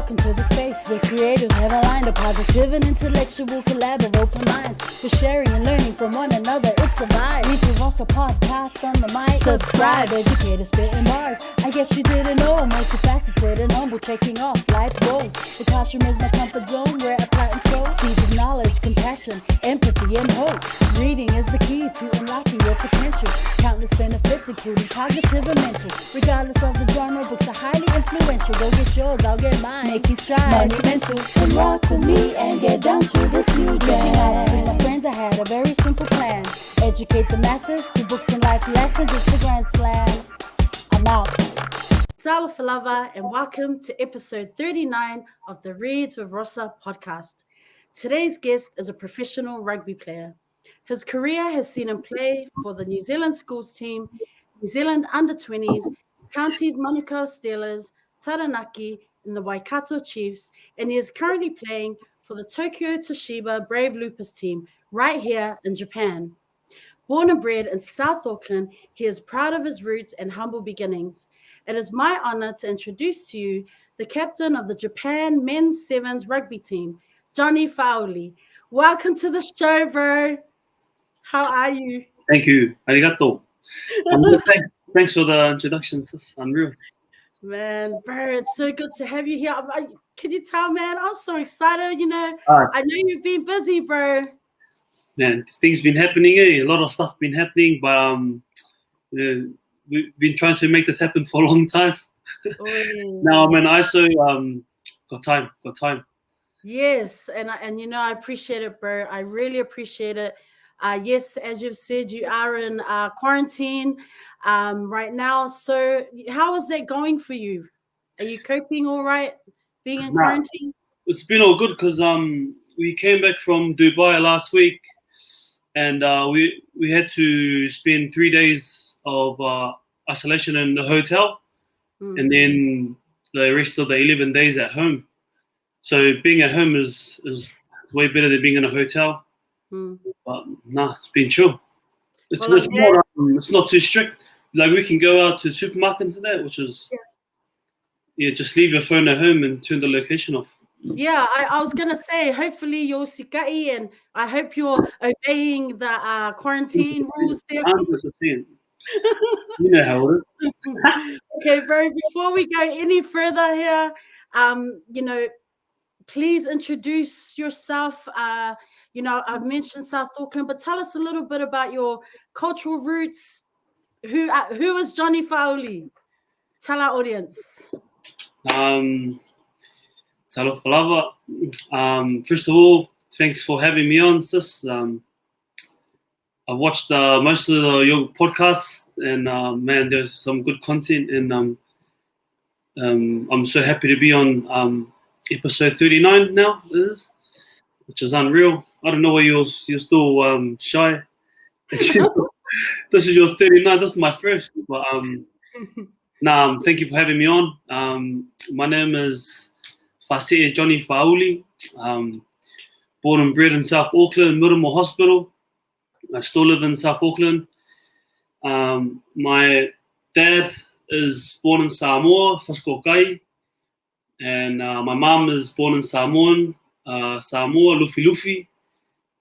Welcome to the space where creators have aligned a positive and intellectual collab of open minds. We're sharing and learning from one another. It's a vibe. ReadswithRosa podcast on the mic. Subscribe, educator spitting bars. I guess you didn't know I'm multifaceted and humble, checking off life goals. The classroom is my comfort zone where I plant and sow seeds of knowledge, compassion, empathy, and hope. Reading is the key to unlocking your potential. Countless benefits, including cognitive and mental. Regardless of the genre, books are highly influential. Go get yours, I'll get mine. Making strides, monumental. And rock with me and get down to this new jam. With my friends, I had a very simple plan. Educate the masses through books and life lessons. It's the grand slam. I'm out. Salam Falava, and welcome to episode 39 of the Reads with Rosa podcast. Today's guest is a professional rugby player. His career has seen him play for the New Zealand schools team, New Zealand under-20s, Counties Manukau Steelers, Taranaki, and the Waikato Chiefs, and he is currently playing for the Tokyo Toshiba Brave Lupus team right here in Japan. Born and bred in South Auckland, he is proud of his roots and humble beginnings. It is my honor to introduce to you the captain of the Japan men's sevens rugby team, Johnny Fa'auli. Welcome to the show, bro. How are you? Thank you. Arigato. Thanks for the introduction, sis. Unreal. Man, bro, it's so good to have you here. Can you tell, man? I'm so excited. I know you've been busy, bro. Man, things been happening. A lot of stuff been happening, but we've been trying to make this happen for a long time. Now, man, I also got time. Yes, and I appreciate it, bro. I really appreciate it. Yes, as you've said, you are in quarantine right now. So how is that going for you? Are you coping all right being in quarantine? It's been all good because we came back from Dubai last week, and we had to spend 3 days of isolation in the hotel, and then the rest of the 11 days at home. So being at home is way better than being in a hotel. But it's been chill. It's not too strict. Like, we can go out to supermarkets and that, which is just leave your phone at home and turn the location off. Yeah, I was gonna say, hopefully you're sikai, and I hope you're obeying the quarantine rules there. 100%. You know how it is. Okay, bro. Before we go any further here, please introduce yourself. I've mentioned South Auckland, but tell us a little bit about your cultural roots. Who is Johnny Fa'auli? Tell our audience. Salam Falava. First of all, thanks for having me on, sis. I've watched most of your podcasts, and man, there's some good content, and I'm so happy to be on episode 39 now, which is unreal. I don't know why you're still shy. This is your 39. This is my first. But thank you for having me on. My name is Fasea Johnny Fa'auli. Born and bred in South Auckland, Muramo Hospital. I still live in South Auckland. My dad is born in Samoa, Faskokai. And my mom is born in Samoa, Lufi.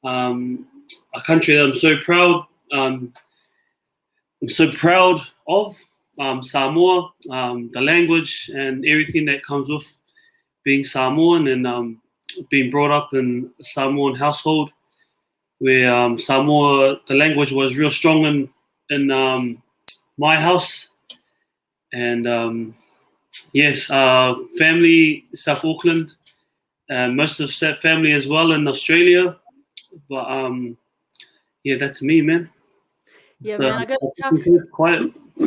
A country that I'm so proud. I'm so proud of Samoa, the language and everything that comes with being Samoan, and being brought up in a Samoan household where Samoa, the language was real strong in my house. And yes, family, South Auckland, most of that family as well in Australia. But that's me, man. Yeah, man, I gotta tell you. Quiet. I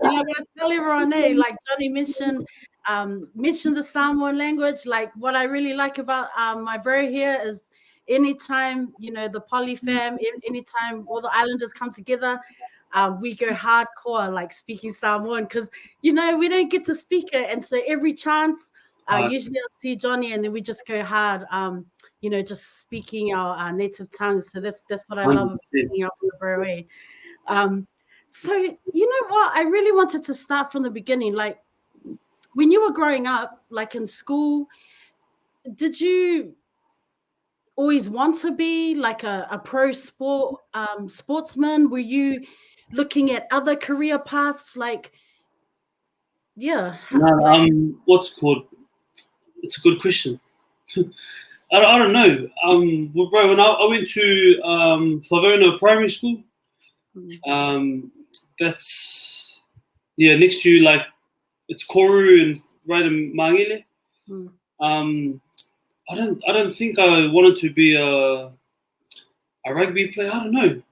gotta tell everyone, like Johnny mentioned the Samoan language. Like, what I really like about my bro here is anytime, the polyfam, anytime all the islanders come together, we go hardcore, like speaking Samoan, because we don't get to speak it, and so every chance, usually I'll see Johnny, and then we just go hard, just speaking our native tongue. So that's what I love about being up in the bro. So you know what? I really wanted to start from the beginning. Like, when you were growing up, like in school, did you always want to be like a pro sportsman? Were you looking at other career paths? Like, yeah, like What's it called? It's a good question. I don't know. Well, bro, when I went to Favona Primary School, that's next to like it's Koru and right in Mangele. I don't think I wanted to be a rugby player. I don't know.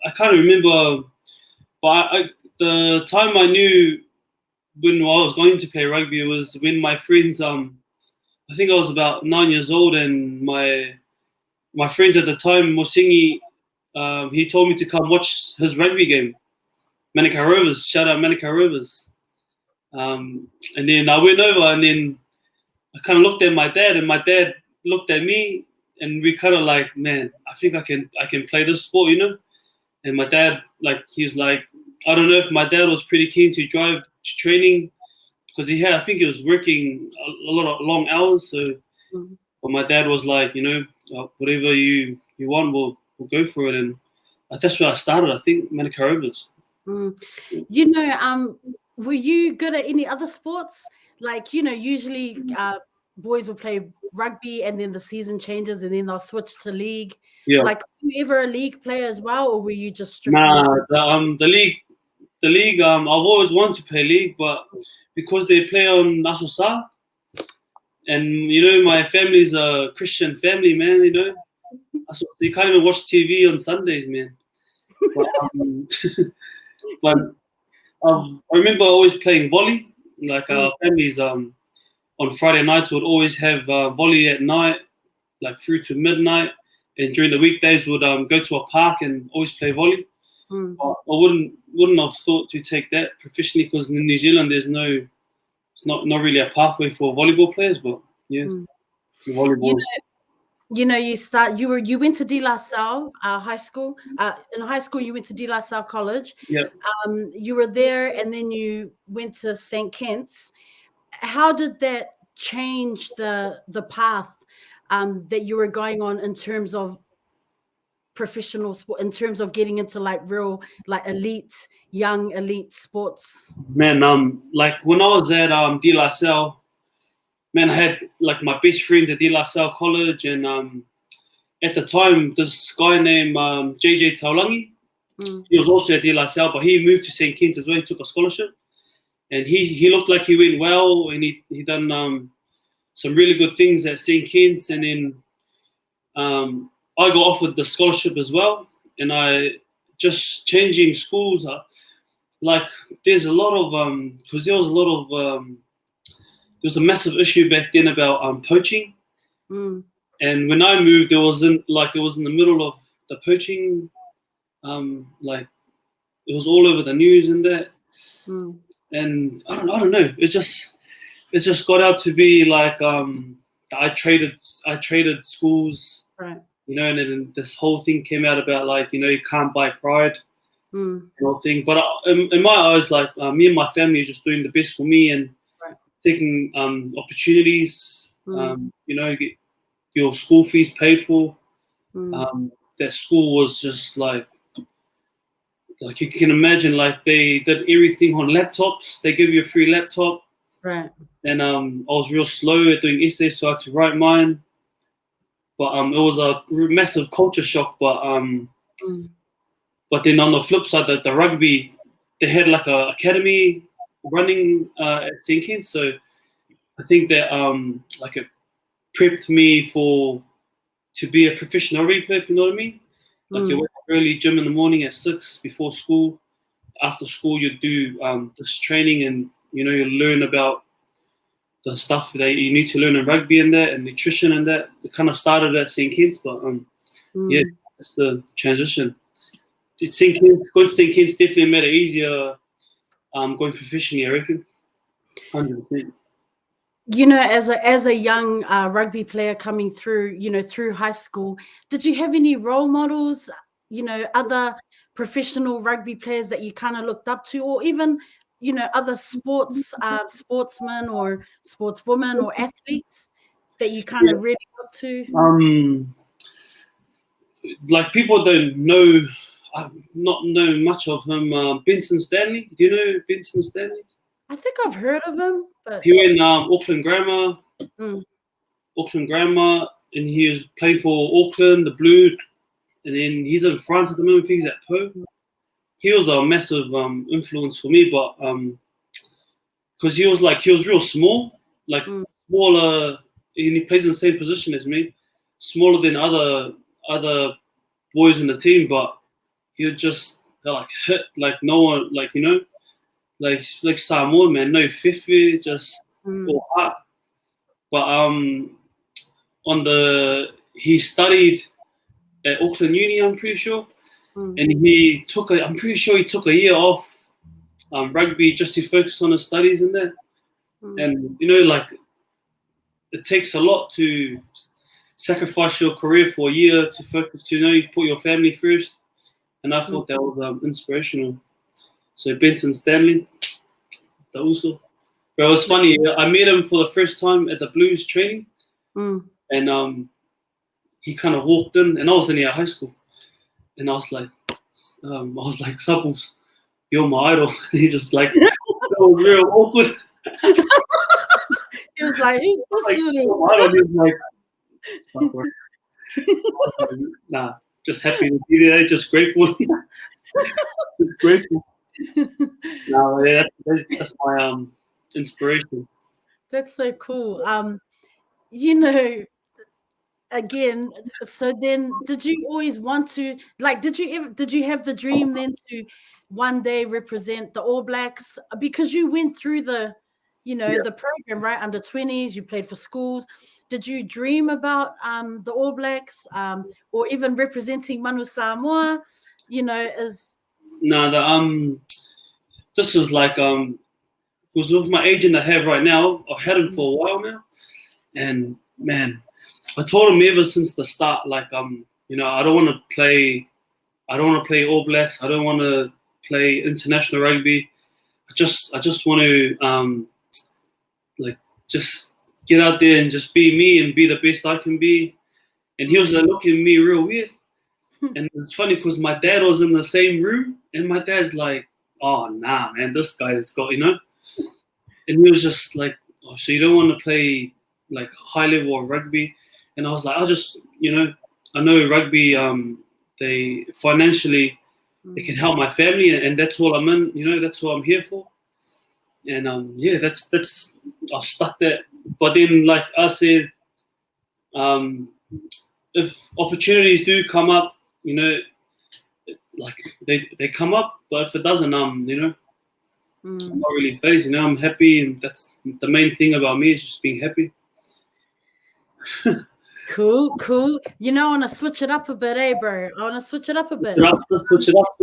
I can't remember, but the time I knew when I was going to play rugby was when my friends I think I was about 9 years old, and my friends at the time, Mosingi, he told me to come watch his rugby game, Manukau Rovers. Shout out Manukau Rovers. And then I went over, and then I kind of looked at my dad, and my dad looked at me, and we kind of like, man, I think I can play this sport, you know. And my dad, like, he's like, I don't know if my dad was pretty keen to drive to training, because I think he was working a lot of long hours. So, but my dad was like, you know, whatever you want, we'll go for it. And that's where I started. I think Manukau Rovers. You know, were you good at any other sports? Like, you know, usually boys will play rugby, and then the season changes, and then they'll switch to league. Yeah. Like, were you ever a league player as well, or were you just strictly? The league. I've always wanted to play league, but because they play on Nasosa, and you know my family's a Christian family, man. You know, you can't even watch TV on Sundays, man. But I remember always playing volley. Like our families, on Friday nights would always have volley at night, like through to midnight. And during the weekdays, would go to a park and always play volley. I wouldn't have thought to take that professionally, because in New Zealand it's not really a pathway for volleyball players. But volleyball. You know, you went to De La Salle high school. In high school, you went to De La Salle College. Yeah. You were there, and then you went to St. Kitts. How did that change the path that you were going on in terms of professional sport, in terms of getting into like real, like young elite sports? Man, like when I was at De La Salle, man, I had like my best friends at De La Salle College, and at the time, this guy named JJ Taulangi, he was also at De La Salle, but he moved to St. Kitts as well. He took a scholarship, and he looked like he went well, and he done some really good things at St. Kitts, and then I got offered the scholarship as well, and I just changing schools. Like there's a lot of because there was a massive issue back then about poaching, and when I moved, it was in the middle of the poaching, like it was all over the news and that, and I don't know. It just got out to be like I traded schools. Right. You know, and then this whole thing came out about like, you know, you can't buy pride, and all thing. But in my eyes, like me and my family are just doing the best for me and taking opportunities. You know, get your school fees paid for. That school was just like you can imagine, like they did everything on laptops. They give you a free laptop. Right. And I was real slow at doing essays, so I had to write mine. But it was a massive culture shock. But then on the flip side, the rugby, they had like a academy running at St. Kitts. So I think that like it prepped me to be a professional rugby player, if you know what I mean. Like you wake up early, gym in the morning at 6 before school. After school, you do this training, and you know you learn about the stuff that you need to learn in rugby and that, and nutrition and that. It kind of started at St. Kitts, but yeah, it's the transition. Going to St. Kitts definitely made it easier going professionally, I reckon. 100%. You know, as a young rugby player coming through, you know, through high school, did you have any role models, you know, other professional rugby players that you kind of looked up to, or even other sportsmen or sportswomen or athletes that you kind of really look to? Like people don't know, not know much of him. Benson Stanley. Do you know Benson Stanley? I think I've heard of him, but he went Auckland Grammar. Mm. Auckland Grammar, and he was playing for Auckland, the Blues, and then he's in France at the moment. He's at Po. He was a massive influence for me, but because he was real small, like smaller, and he plays in the same position as me, smaller than other boys in the team, but he would just like hit like no one, like like Samoan, man, no fifi, just go hard. But he studied at Auckland Uni, I'm pretty sure, and I'm pretty sure he took a year off rugby just to focus on his studies in there. And like it takes a lot to sacrifice your career for a year to focus, to you put your family first. And I thought that was inspirational. So Benson Stanley, that also. But it was funny. I met him for the first time at the Blues training, and he kind of walked in, and I was in high school, and I was like, Supples, you're my idol. And he just like, that was real awkward. He was like, hey, this little. I don't like, nah, just happy to be there, just grateful. Just grateful. No, yeah, that's my inspiration. That's so cool. Again, so then did you always want to, like, did you have the dream then to one day represent the All Blacks? Because you went through the program, right? Under 20s, you played for schools. Did you dream about the All Blacks or even representing Manu Samoa, as No, this is like because with my agent I have right now, I've had him for a while now, and man, I told him ever since the start, like I don't want to play All Blacks, I don't want to play international rugby. I just want to like just get out there and just be me and be the best I can be. And he was like looking at me real weird. And it's funny because my dad was in the same room, and my dad's like, "Oh nah, man, this guy's got," And he was just like, "Oh, so you don't want to play like high level of rugby?" And I was like, "I just, I know rugby. They financially, it can help my family, and that's all I'm in. That's what I'm here for." And that's I've stuck that. But then, like I said, if opportunities do come up, like they come up, but if it doesn't, I'm not really phased. I'm happy, and that's the main thing about me, is just being happy. Cool. I want to switch it up a bit, bro? I want to switch it up a bit. Switch it up.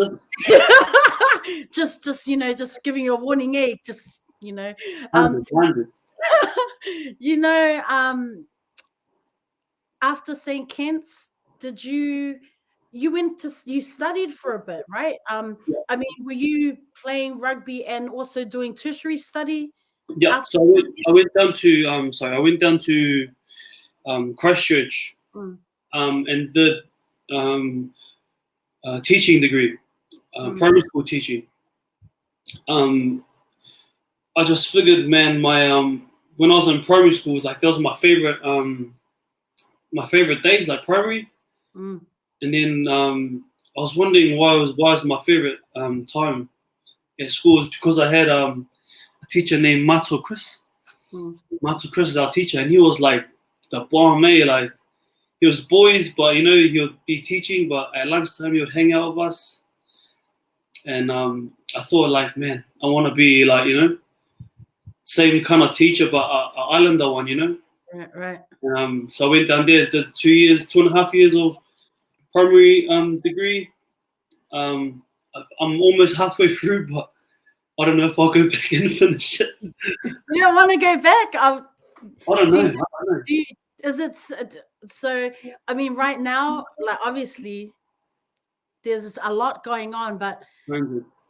just giving you a warning, just after St. Kitts, did you studied for a bit, right? Yeah. I mean, were you playing rugby and also doing tertiary study? Yeah. So I went down to Christchurch and did teaching degree, primary school teaching. I just figured, man, my when I was in primary school, like those were my favorite days, like primary. And then I was wondering why is my favorite time at school is because I had a teacher named Mato Chris. Mato Chris is our teacher, and he was like the bomb, like he was boys, but he would be teaching, but at lunchtime he would hang out with us. And I thought, like, man, I want to be like, same kind of teacher, but an islander one, Right. So I went down there, did 2.5 years of primary degree. I'm almost halfway through, but I don't know if I'll go back and finish it. You don't want to go back? I don't know. Is it so? I mean, right now, like obviously, there's a lot going on, but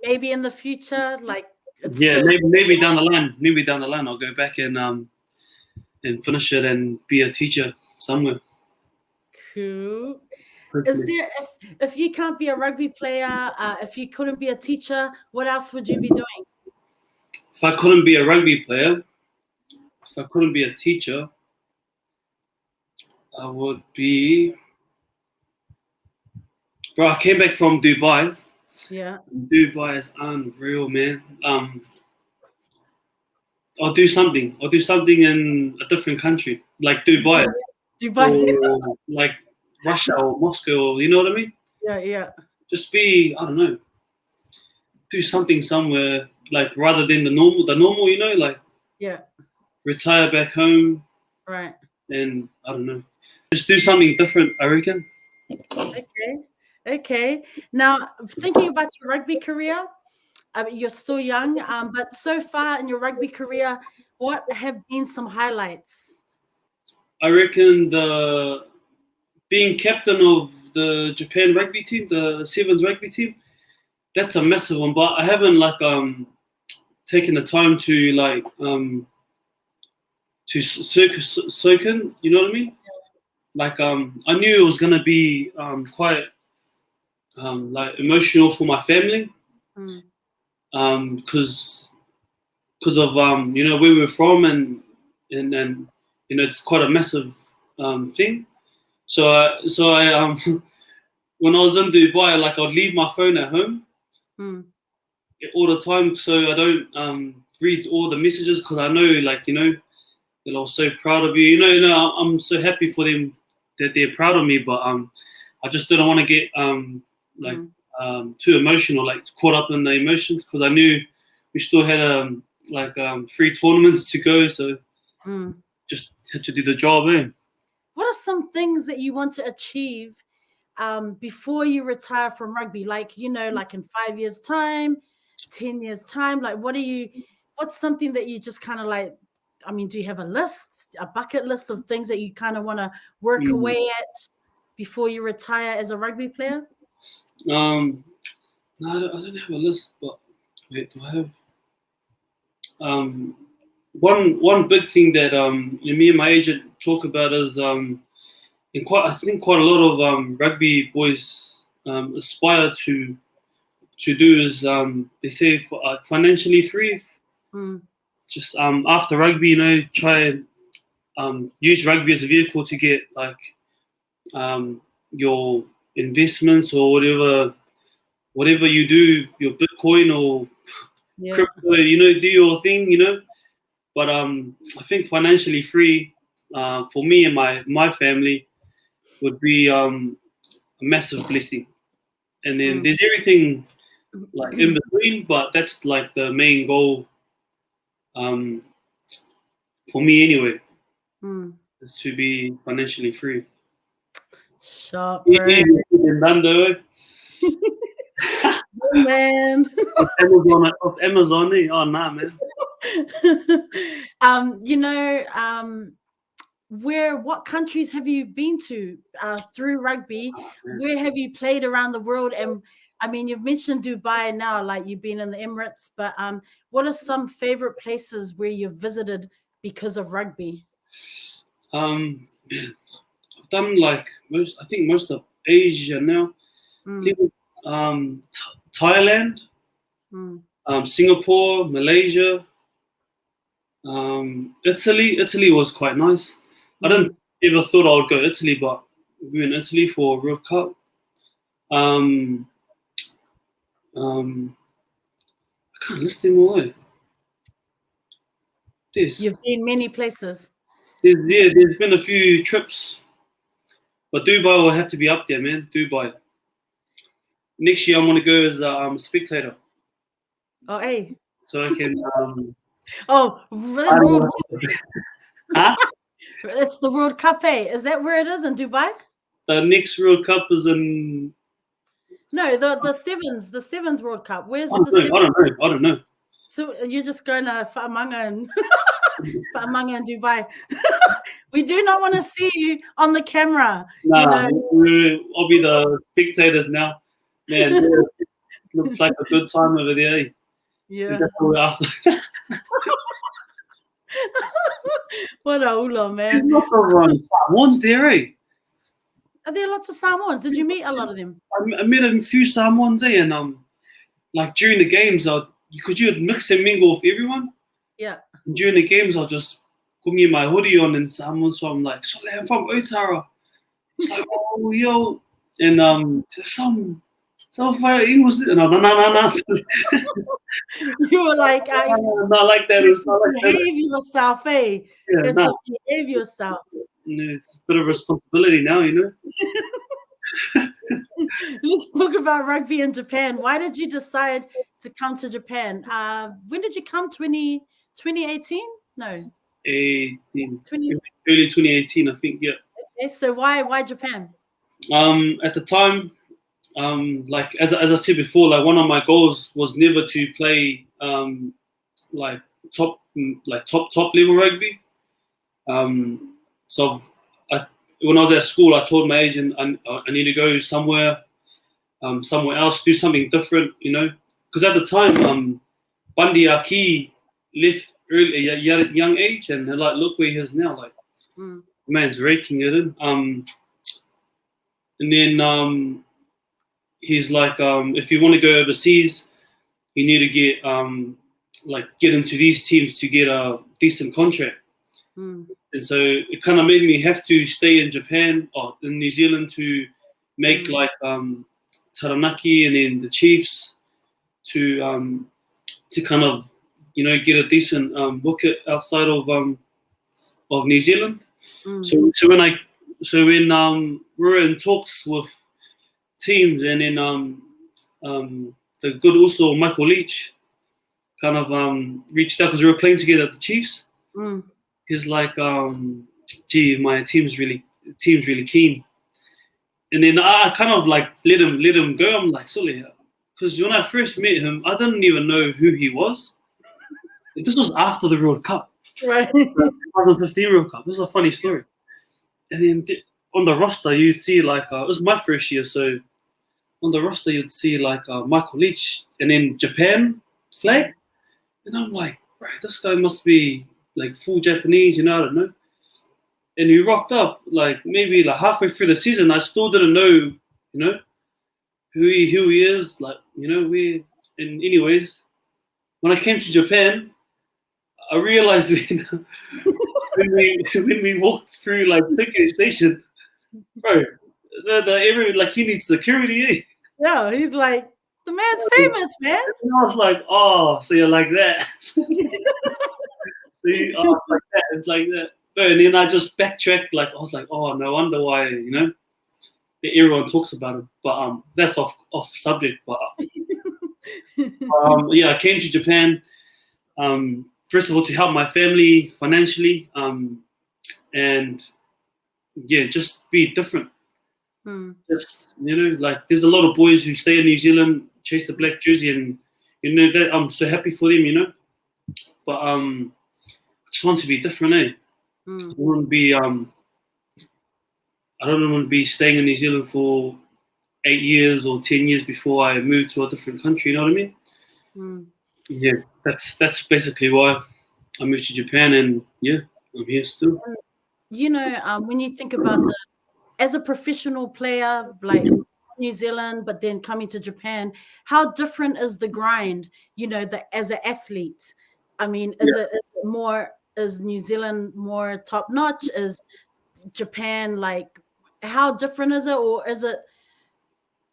maybe in the future, like It's Yeah, still maybe down the line, I'll go back and finish it and be a teacher somewhere. cool. Is Hopefully. there, if you can't be a rugby player, if you couldn't be a teacher, what else would you be doing? If I couldn't be a rugby player, if I couldn't be a teacher, I would be. Bro, I came back from Dubai. Yeah. Dubai is unreal, man. I'll do something. I'll do something in a different country, like Dubai, Dubai. or like Russia or Moscow. Or, you know what I mean? Yeah. Just be, I don't know, do something somewhere, like rather than the normal, you know, like Yeah. retire back home Right. and I don't know, just do something different. I reckon. Okay. Now, thinking about your rugby career, you're still young, but so far in your rugby career, what have been some highlights? I reckon the being captain of the Japan rugby team, the sevens rugby team, that's a massive one. But I haven't taken the time to soak in. You know what I mean? Like I knew it was gonna be quite like emotional for my family because of you know where we're from and you know it's quite a massive thing. So I when I was in Dubai, like I'd leave my phone at home all the time, so I don't read all the messages because I know, like, you know, that I was so proud of you. You know, I'm so happy for them that they're proud of me, but I just didn't want to get too emotional, like caught up in the emotions, because I knew we still had 3 tournaments to go, so just had to do the job. What are some things that you want to achieve before you retire from rugby? Like, you know, like in 5 years' time, 10 years' time, like what's something that you just kind of like, I mean, do you have a list, a bucket list of things that you kind of want to work away at before you retire as a rugby player? No, I don't have a list, but wait, do I have? One big thing that me and my agent talk about is I think quite a lot of rugby boys aspire to do is they say financially free. Just after rugby, you know, try and use rugby as a vehicle to get like your investments or whatever you do, your Bitcoin or crypto, you know, do your thing, you know. But I think financially free for me and my family would be a massive blessing. And then there's everything like in between, but that's like the main goal for me anyway, is to be financially free. Sharp, man. Of Amazon, oh nah, man. You know, what countries have you been to through rugby? Where have you played around the world? And I mean, you've mentioned Dubai now, like you've been in the Emirates, but what are some favorite places where you've visited because of rugby? I've done like most of Asia now. I think, Thailand, Singapore, Malaysia, Italy. Italy was quite nice. I didn't ever thought I would go to Italy, but we were in Italy for World Cup. I can't list them all. You've been many places. There's been a few trips, but Dubai will have to be up there, man. Dubai. Next year, I want to go as a spectator. Oh, hey. So I can. World Cup. It's the World Cup, eh? Is that where it is in Dubai? The next World Cup is in. No, the sevens World Cup. Where's I don't know. So you're just going to Fa'amanga and Dubai. We do not want to see you on the camera. Nah, I'll be the spectators now. Man, looks like a good time over there. Yeah. That's what we're after. What a ula, There's man. lots of Samoans there, eh? Are there lots of Samoans? Did you meet a lot of them? I met a few Samoans, eh? And like during the games, you'd mix and mingle with everyone. Yeah. And during the games, I'll just put my hoodie on and Samoans, so I'm like, "Sole, I'm from Otara." It's like, "Oh, yo," and some fire English. No. You were like, Not like that. It was not like that. behave yourself, eh? Yeah, It's no. a behave yourself. It's a bit of responsibility now, you know. Let's talk about rugby in Japan. Why did you decide to come to Japan? When did you come? 2018? No. 18, 20. early 2018, I think. Yeah. Okay, so why Japan? At the time, like as I said before, like one of my goals was never to play like top level rugby. So when I was at school, I told my agent I need to go somewhere else, do something different, you know. Because at the time, Bundy Aki left early at a young age, and they're like, look where he is now. Like, man's raking it in. And then he's like, if you want to go overseas, you need to get into these teams to get a decent contract. And so it kind of made me have to stay in Japan or in New Zealand to make like Taranaki and then the Chiefs to kind of, you know, get a decent wicket outside of New Zealand. So when we were in talks with teams, and then the good also Michael Leach kind of reached out because we were playing together at the Chiefs. He's like, gee, my team's really keen. And then I kind of like let him go. I'm like, Sully, because when I first met him, I didn't even know who he was. This was after the World Cup, right? 2015 World Cup. This is a funny story. And then on the roster, you'd see like it was my first year, so on the roster you'd see like Michael Leach, and then Japan flag, and I'm like, right, this guy must be like full Japanese, you know, I don't know. And he rocked up like maybe like halfway through the season. I still didn't know, you know, who he is, like, you know, and anyways, when I came to Japan, I realized when we walked through like ticket station, bro, like he needs security, eh? Yeah, he's like, the man's famous, man. And I was like, oh, so you're like that. See, oh, it's like that. It's like that. And then I just backtracked. Like I was like, oh, no wonder why, you know, everyone talks about him. But that's off subject. But yeah, I came to Japan. First of all, to help my family financially, and yeah, just be different. Just, you know, like there's a lot of boys who stay in New Zealand, chase the black jersey, and you know that I'm so happy for them, you know. But I just want to be different, eh? I want to be I don't want to be staying in New Zealand for 8 years or 10 years before I move to a different country. You know what I mean? Yeah, that's basically why I moved to Japan, and yeah, I'm here still. You know, when you think about as a professional player, like New Zealand, but then coming to Japan, how different is the grind? You know, as an athlete. I mean, is New Zealand more top notch? Is Japan like, how different is it, or is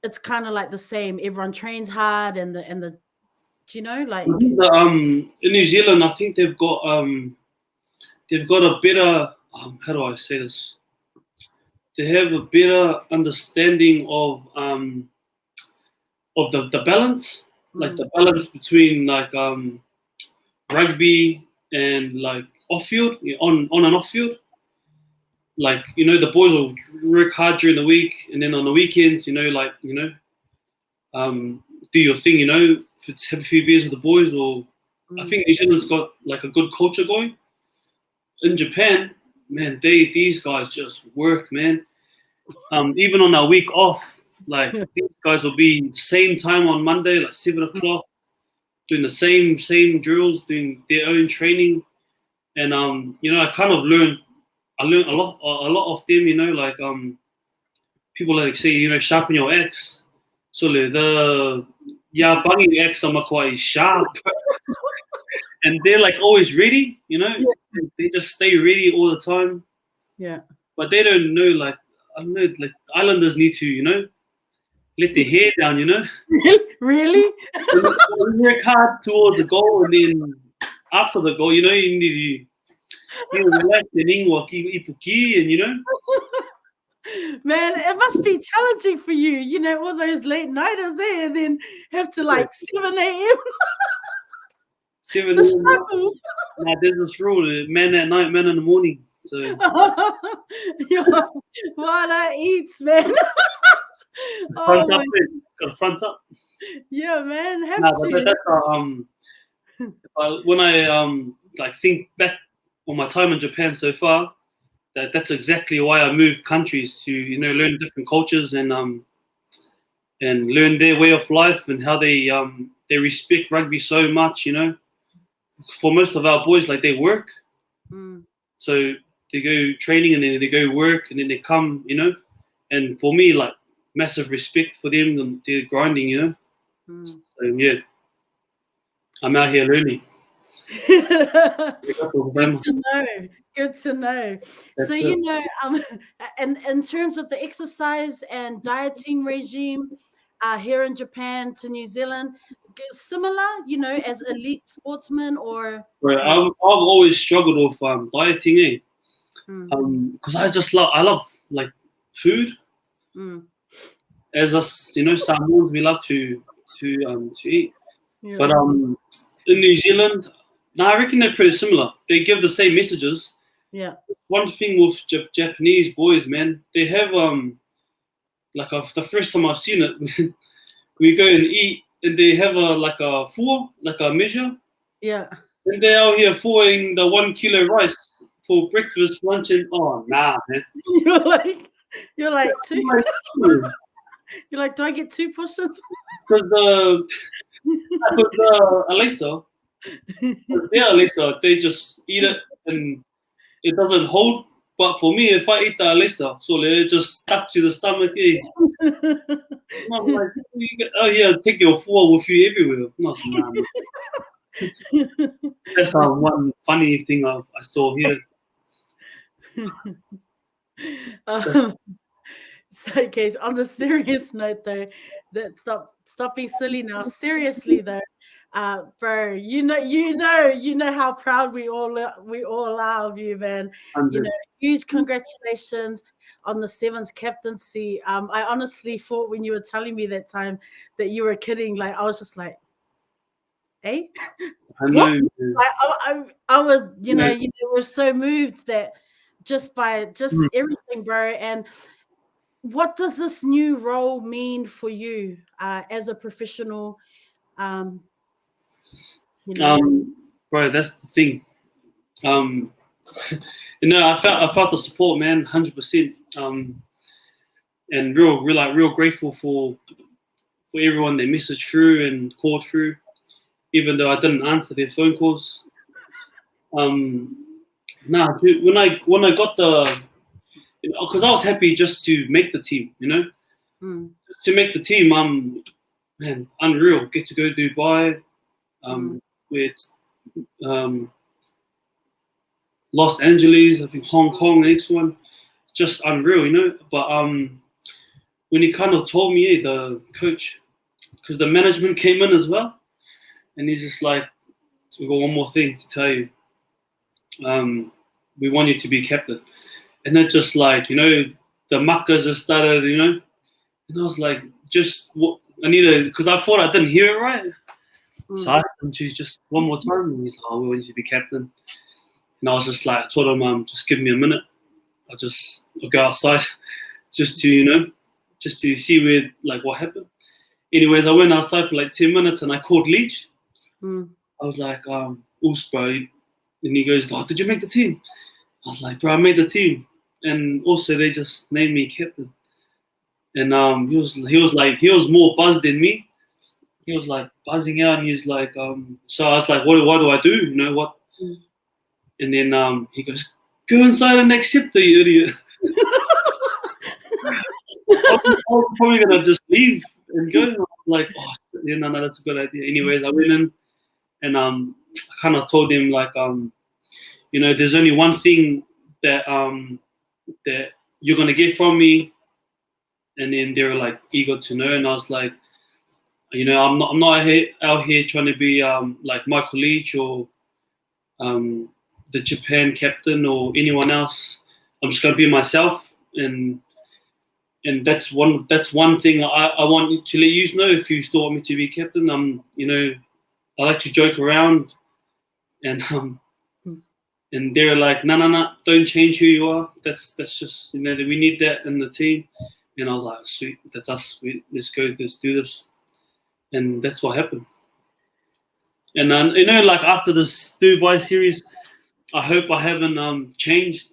it's kind of like the same? Everyone trains hard, and the do you know, like in New Zealand, I think they've got a better how do I say this? They have a better understanding of the balance, like the balance between like rugby and like off field, on and off field. Like, you know, the boys will work hard during the week, and then on the weekends, you know, like, you know, do your thing, you know, have a few beers with the boys. Or I think New Zealand's got like a good culture going. In Japan, man, these guys just work, man. Even on our week off, like these guys will be same time on Monday, like 7 o'clock. doing the same drills, doing their own training, and I kind of learned a lot of them, like people like say, sharpen your axe. So the banging axe are quite sharp, and they're like always ready, They just stay ready all the time. Yeah. But they don't know, like, I don't know, like Islanders need to, let their hair down, Really? Work hard towards the goal, and then after the goal, you need to relax and ipuki, and Man, it must be challenging for you, all those late nighters there, and then have to like 7 a.m. 7 a.m. Nah, there's this rule: man at night, man in the morning. So what I eats, man. Gotta front up. Yeah, man, have But to. That's when I like think back on my time in Japan so far, that's exactly why I moved countries to learn different cultures and learn their way of life and how they respect rugby so much. For most of our boys, like they work, so they go training and then they go work and then they come, and for me, like massive respect for them and they're grinding, So yeah, I'm out here learning. Good to know. That's So it. and in terms of the exercise and dieting regime here in Japan to New Zealand, similar, as elite sportsmen or Right, I've always struggled with dieting, because I love like food. As us, Samoans, we love to eat. Yeah. But in New Zealand, I reckon they're pretty similar. They give the same messages. Yeah. One thing with Japanese boys, man, they have the first time I've seen it, we go and eat, and they have a measure. Yeah. And they're out here following the 1 kilo rice for breakfast, lunch, and nah, man. You're like two. You're like, do I get 2 portions? Because Alisa, they just eat it and it doesn't hold. But for me, if I eat the Alisa, so it just stuck to the stomach. I'm like, take your food with you everywhere. That's one funny thing I saw here. So, okay, on the serious note, though, that stop being silly now. Seriously, though, bro, you know how proud we all are of you, man. 100. Huge congratulations on the Sevens captaincy. I honestly thought when you were telling me that time that you were kidding. Like, I was just like, "Hey, I know. I was, we're so moved that just by everything, bro." And what does this new role mean for you as a professional? Bro, that's the thing. I felt the support, man, 100%. And real grateful for everyone that messaged through and called through, even though I didn't answer their phone calls. Dude, when I got the, because I was happy just to make the team, just to make the team. Man, unreal. Get to go to Dubai, with Los Angeles, I think Hong Kong, the next one, just unreal, But when he kind of told me, the coach, because the management came in as well, and he's just like, "We got one more thing to tell you. We want you to be captain." And then just like, the muckers just started, and I was like, I need to, because I thought I didn't hear it right. So I asked him to just one more time, and he's like, "Oh, we want you to be captain." And I was just like, I told him, just give me a minute. I'll go outside just to, just to see where, like, what happened. Anyways, I went outside for like 10 minutes and I called Leach. I was like, "Oos, bro." And he goes, "Oh, did you make the team?" I was like, "Bro, I made the team." And also they just named me captain. And he was more buzzed than me. he was like buzzing out, and he's like, so I was like, what do I do? You know what? And then he goes, go inside and accept you idiot. I'm probably gonna just leave and go. I'm like, oh, yeah, no, that's a good idea. Anyways, I went in and I kind of told him like, you know, there's only one thing that that you're gonna get from me, and then they were like eager to know, and I was like, you know, I'm not out here trying to be like Michael Leach or the Japan captain or anyone else. I'm just gonna be myself, and that's one thing I want to let you know. If you still want me to be captain, you know, I like to joke around, and and they're like, no, don't change who you are. That's just, you know, we need that in the team. And I was like, sweet, that's us. Let's go, let's do this, and that's what happened. And you know, like after this Dubai series, I hope I haven't changed.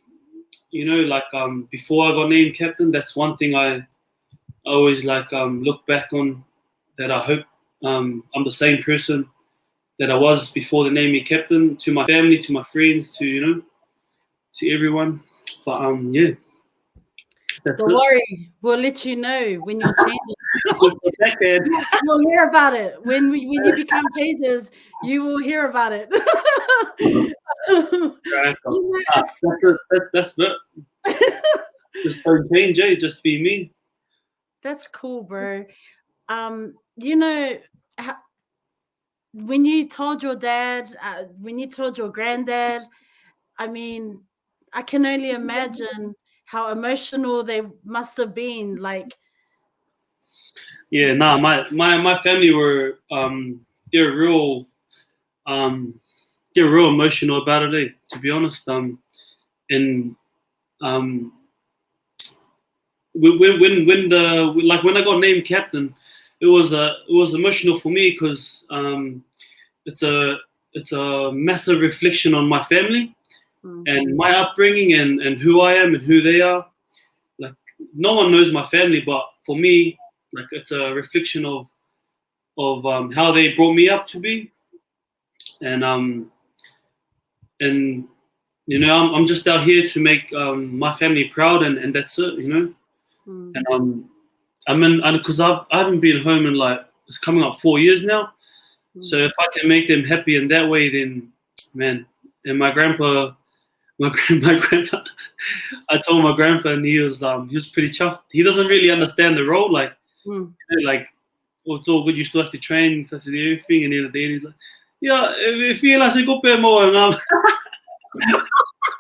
You know, like before I got named captain, that's one thing I always like look back on. That I hope I'm the same person that I was before they named me captain, to my family, to my friends, to, you know, to everyone. But yeah. Don't worry, we'll let you know when you're changing. You'll hear about it when you become changes. You will hear about it. That's it. Just don't change it. Just be me. That's cool, bro. You know, when you told your dad, when you told your granddad, I mean, I can only imagine how emotional they must have been. Like, yeah, nah, my family were they're real emotional about it, to be honest. And when I got named captain, it was emotional for me because it's a massive reflection on my family and my upbringing and who I am and who they are. Like, no one knows my family, but for me, like, it's a reflection of how they brought me up to be, and you know, I'm just out here to make my family proud, and that's it, you know. And because I haven't been home in, like, it's coming up 4 years now. So if I can make them happy in that way, then, man. And my grandpa, I told my grandpa, and he was pretty chuffed. He doesn't really understand the role, like, you know, like, oh, it's all good, you still have to train, that's everything. And then at the end, he's like, yeah, if you like to go pay more,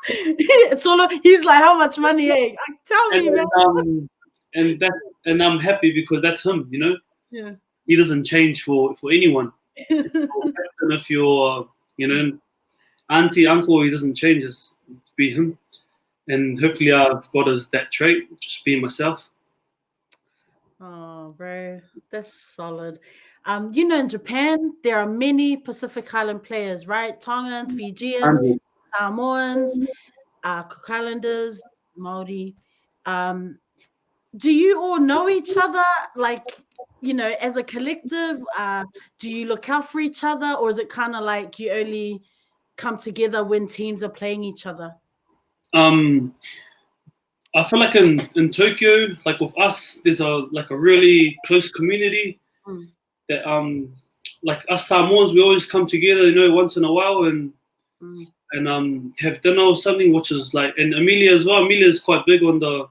it's all. He's like, how much money? Hey, tell me, man. And I'm happy because that's him, you know. Yeah. He doesn't change for anyone. If you're, you know, auntie, uncle, he doesn't change. It's be him. And hopefully I've got that trait, just being myself. Oh, bro, that's solid. You know, in Japan, there are many Pacific Island players, right? Tongans, Fijians, Samoans, Cook Islanders, Maori. Do you all know each other? Like, you know, as a collective, do you look out for each other, or is it kind of like you only come together when teams are playing each other? I feel like in Tokyo, like with us, there's a really close community that like us Samoans, we always come together, you know, once in a while and have dinner or something, which is like, and Amelia as well. Amelia is quite big on the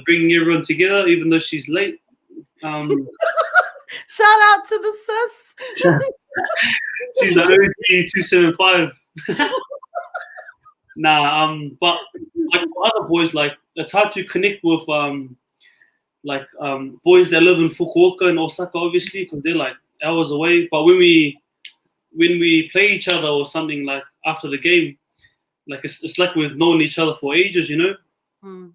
bringing everyone together, even though she's late. Shout out to the sis. She's the OG 275. But like for other boys, like it's hard to connect with boys that live in Fukuoka and Osaka, obviously, because they're like hours away. But when we play each other or something, like after the game, like it's like we've known each other for ages, you know,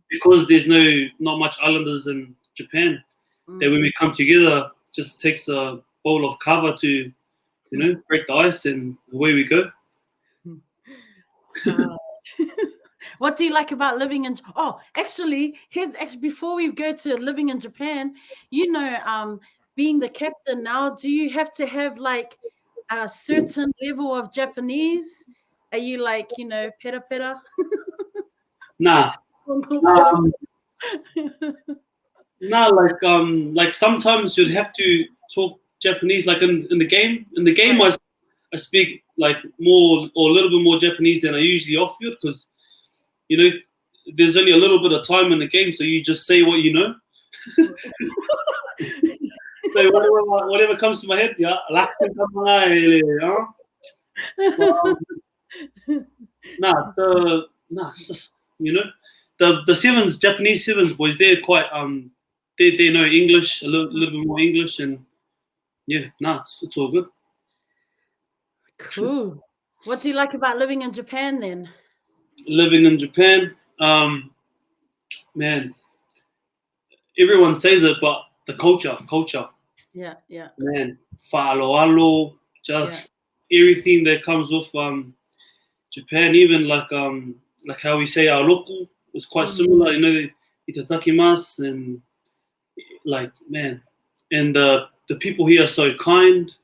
because there's not much islanders in Japan. That when we come together, just takes a bowl of kava to, you know, break the ice, and away we go. What do you like about living in? Oh, actually, before we go to living in Japan, you know, being the captain now, do you have to have like a certain level of Japanese? Are you like, pera pera? Nah. Nah, like sometimes you'd have to talk Japanese, like in the game. In the game, Right. I speak like more or a little bit more Japanese than I usually off field because, there's only a little bit of time in the game, so you just say what you know. So whatever comes to my head, yeah, it's just the sevens, Japanese sevens boys, they're quite they know English a little bit more English, and it's all good. Cool. What do you like about living in Japan then? Living in Japan, man, everyone says it, but the culture. Yeah. Man, fa'aloalo, just everything that comes with Japan, even like how we say our local is quite similar. Itadakimasu, and like, man, and the people here are so kind.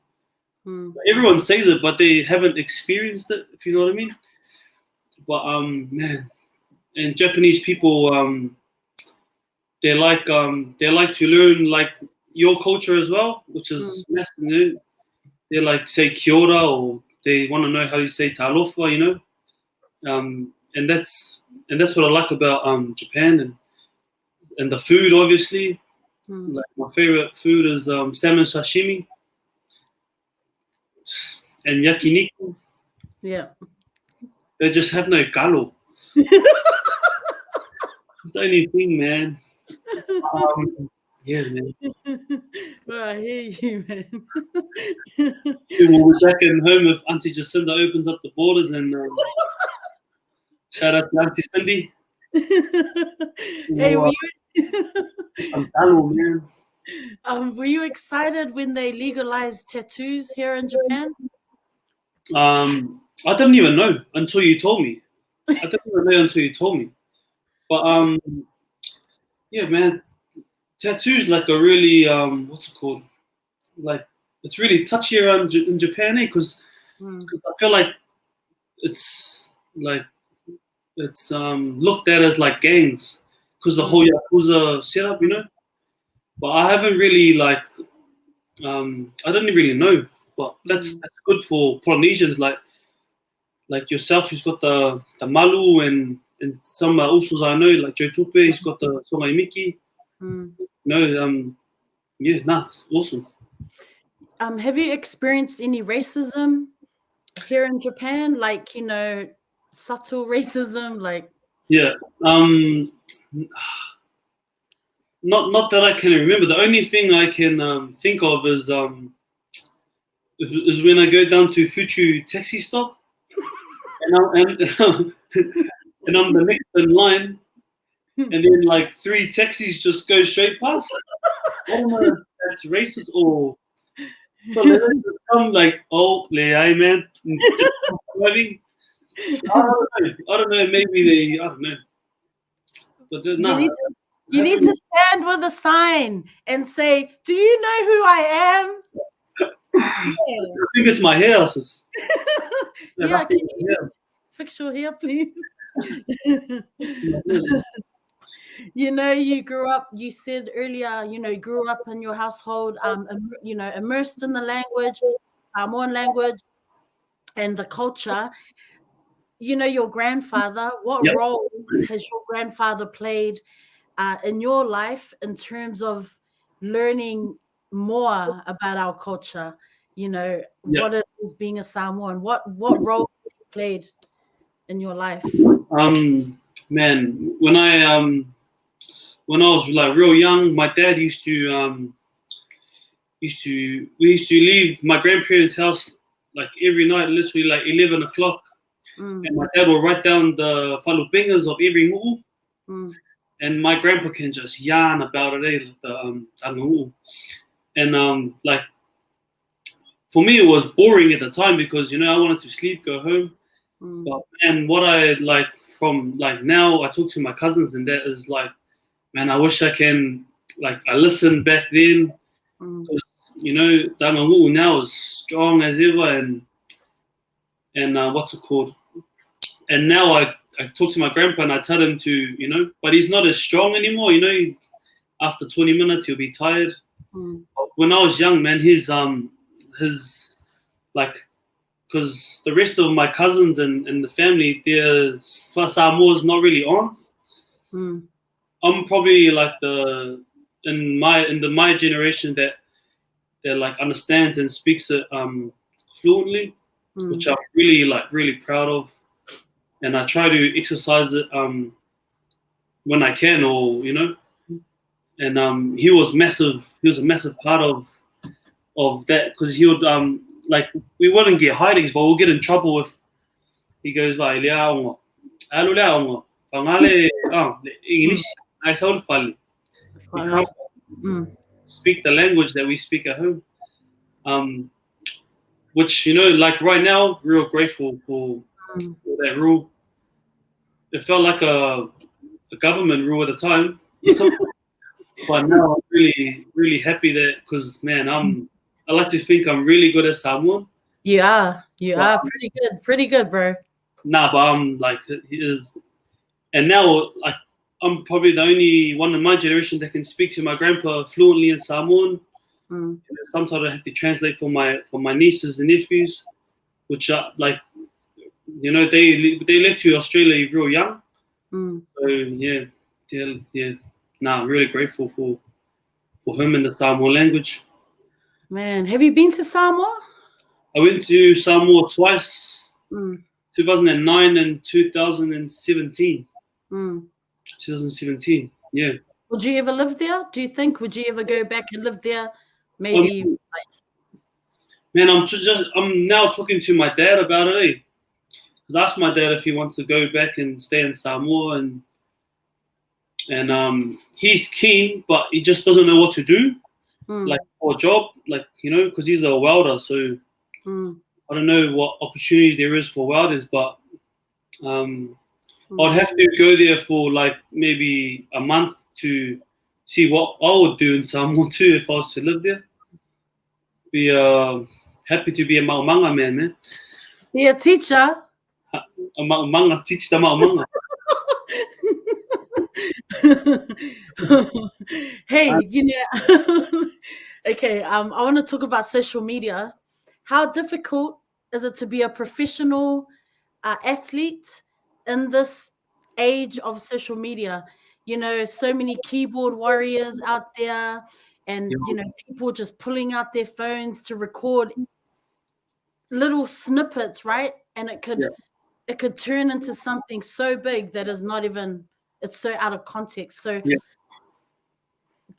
Everyone says it, but they haven't experienced it, if you know what I mean. But man, and Japanese people, they like to learn like your culture as well, which is nice. They like say kia ora, or they want to know how you say talofa, and that's what I like about Japan, and the food, obviously. Like my favorite food is salmon sashimi and yakiniku. Yeah. They just have no galo. It's the only thing, man. Yeah, man. Well, I hear you, man. We'll be back in home if Auntie Jacinda opens up the borders, and shout out to Auntie Cindy. Hey, some galo, man. Were you excited when they legalized tattoos here in Japan? I didn't even know until you told me. But yeah, man, tattoos like a really what's it called? Like, it's really touchy around in Japan, because I feel like it's looked at as like gangs because the whole Yakuza setup, But I haven't really I don't really know. But that's good for Polynesians like yourself, who's got the malu, and some usos I know, like Joe Tupe, he's got the songai miki. It's awesome. Have you experienced any racism here in Japan? Like, subtle racism, like? Yeah. Not that I can remember. The only thing I can think of is when I go down to Fuchu taxi stop, and I'm the next in line, and then like 3 taxis just go straight past. I don't know if that's racist or. So they just come like, oh, man. I don't know. Maybe I don't know. But you need to stand with a sign and say, "Do you know who I am?" I think it's my hair. Yeah, can you fix your hair, please? You grew up, you said earlier, you grew up in your household, immersed in the language, Samoan language, and the culture. Your grandfather, what role has your grandfather played in your life in terms of learning more about our culture? What it is being a Samoan. What role has he played in your life? Man, when I was like real young, my dad used to leave my grandparents' house like every night, literally like 11 o'clock. And my dad will write down the whalupengas of every mu'u. And my grandpa can just yarn about it, and like, for me it was boring at the time because I wanted to sleep, go home. But and what I like from like now, I talk to my cousins, and that is like, man, I wish I can, like, I listened back then, You know, Dangangu now is strong as ever, and what's it called? And now I talk to my grandpa and I tell him to, you know, but he's not as strong anymore. You know, after 20 minutes he'll be tired. When I was young, man, his like, because the rest of my cousins and the family, their Samoa's not really aunts. I'm probably like in my generation that like understands and speaks it fluently, which I'm really proud of, and I try to exercise it when I can, or you know. And he was massive. He was a massive part of that, because he would like, we wouldn't get hidings, but we'll get in trouble if he goes like English. I sound funny. You can't speak the language that we speak at home. Which, you know, like right now, real grateful for that rule. It felt like a government rule at the time. But now I'm really happy that, because man, I like to think I'm really good at Samoan. You are pretty good, bro. Nah, but I'm like, and now like I'm probably the only one in my generation that can speak to my grandpa fluently in Samoan. Sometimes I have to translate for my nieces and nephews, which are like, you know, they left to Australia real young. So yeah. Nah, I'm really grateful for him and the Samoan language. Man, have you been to Samoa? I went to Samoa twice, 2009 and 2017. 2017, yeah. Would you ever live there? Do you think? Would you ever go back and live there? Maybe. Man, I'm now talking to my dad about it. Because I asked my dad if he wants to go back and stay in Samoa, and he's keen, but he just doesn't know what to do, like for a job, like, you know, because he's a welder. So I don't know what opportunity there is for welders, but I'd have to go there for like maybe a month to see what I would do in Samoa too if I was to live there. Be happy to be a maumanga man. Be a teacher. A maumanga, teach the maumanga. Hey, you know, okay, I want to talk about social media. How difficult is it to be a professional athlete in this age of social media? You know, so many keyboard warriors out there, and you know, people just pulling out their phones to record little snippets, right? And it could turn into something so big that is not even, it's so out of context. So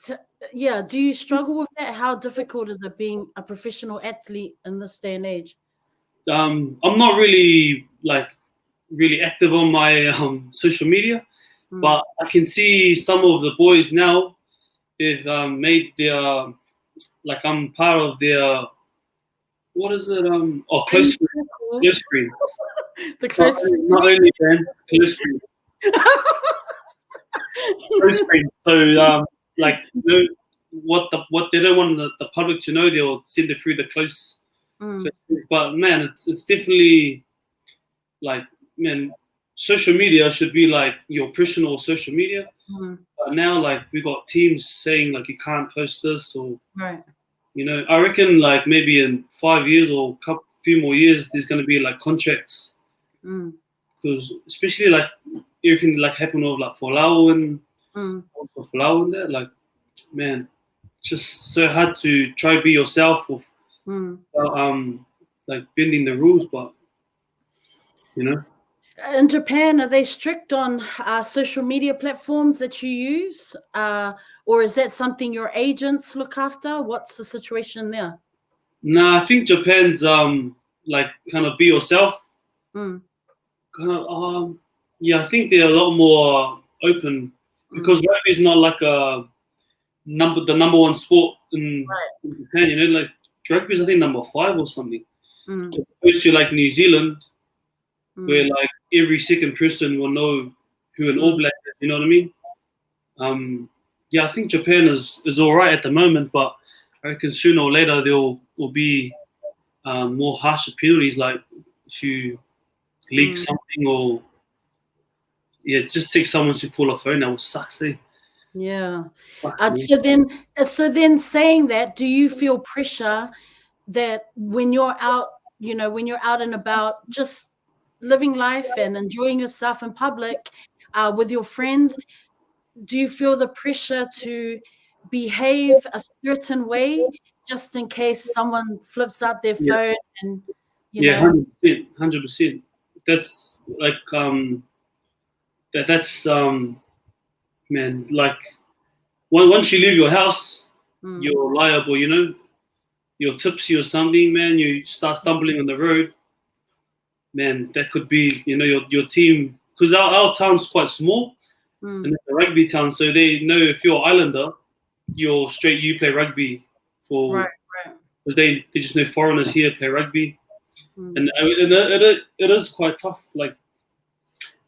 do you struggle with that? How difficult is it being a professional athlete in this day and age? I'm not really active on my social media, but I can see some of the boys now. They've made their, like, I'm part of their, what is it? Close screen. The close screen. Not only then, close screen. Close screen. So like, you know, what they don't want the public to know, they'll send it through the close. But man, it's definitely like, man, social media should be like your personal social media. But now, like, we got teams saying like you can't post this, or you know, I reckon like maybe in 5 years or few more years, there's gonna be like contracts, because especially like everything like happened with like Folau and Folau and that, like, man, just so hard to try to be yourself with like bending the rules, but you know. In Japan, are they strict on social media platforms that you use, or is that something your agents look after? What's the situation there? No, I think Japan's like kind of be yourself. Kind of, yeah, I think they're a lot more open, because rugby is not like the number one sport in Japan. You know, like rugby is I think number 5 or something. Opposed to like New Zealand, where like every second person will know who an All Black is. You know what I mean? Yeah, I think Japan is all right at the moment, but I reckon sooner or later there will be more harsher penalties, like if you leak something or it just takes someone to pull a phone. That will suck. Yeah. Fuck me. So then saying that, do you feel pressure that when you're out, when you're out and about, just living life and enjoying yourself in public with your friends, do you feel the pressure to behave a certain way just in case someone flips out their Yeah. phone and, Yeah, 100%. That's like that's man, like once you leave your house, you're liable, you're tipsy or something, man, you start stumbling on the road, man, that could be, your team, because our town's quite small, and it's a rugby town, so they know if you're Islander, you play rugby right. because they just know foreigners here play rugby, and it is quite tough, like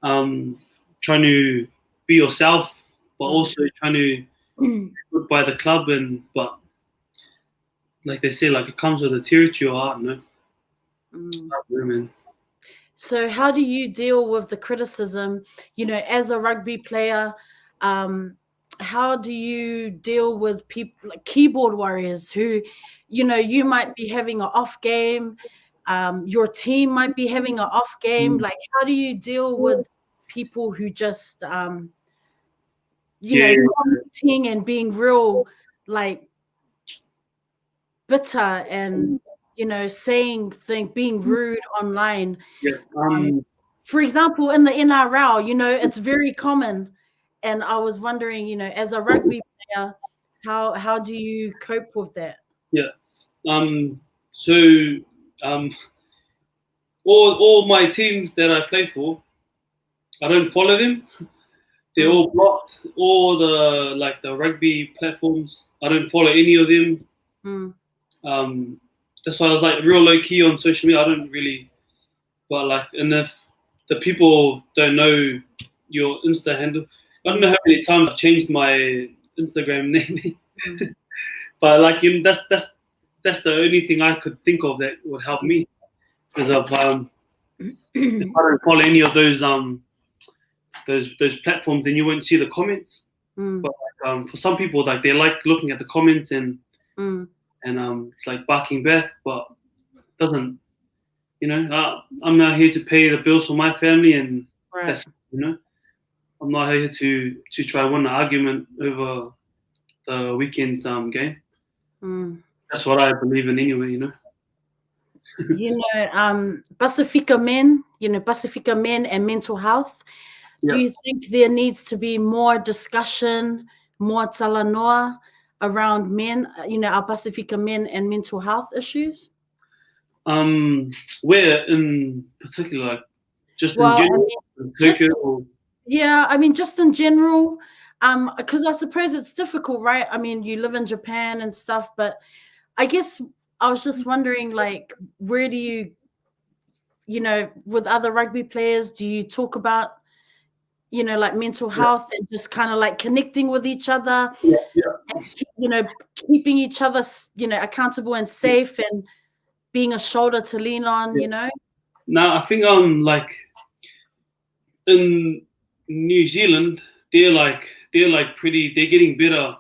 trying to be yourself, but also trying to be good by the club, but like they say, like it comes with the territory, or I don't know. Man. So how do you deal with the criticism, as a rugby player? How do you deal with people like keyboard warriors who, you might be having an off game, your team might be having an off game. Like, how do you deal with people who just, commenting and being real, like bitter and, saying things, being rude online? Yeah. For example, in the NRL, it's very common. And I was wondering, as a rugby player, how do you cope with that? Yeah. So all my teams that I play for, I don't follow them. They're all blocked. All the rugby platforms, I don't follow any of them. That's why I was like real low key on social media. I don't really, but like, and if the people don't know your Insta handle, I don't know how many times I've changed my Instagram name, but like, that's the only thing I could think of that would help me, because if I don't follow any of those platforms, then you won't see the comments. But like, for some people, like they like looking at the comments and like barking back, but doesn't. I'm not here to pay the bills for my family, and that's, I'm not here to try and win an argument over the weekend's game. That's what I believe in anyway. Pacifica men, Pacifica men and mental health. Yeah. Do you think there needs to be more discussion, more talanoa around men, our Pacifica men and mental health issues? Where in particular, like just in general? Just in general, because I suppose it's difficult, right? I mean, you live in Japan and stuff, but I guess I was just wondering, like, where do you, with other rugby players, do you talk about, like mental health and just kind of like connecting with each other, and, keeping each other, accountable and safe and being a shoulder to lean on, No, I think like in New Zealand, they're getting better,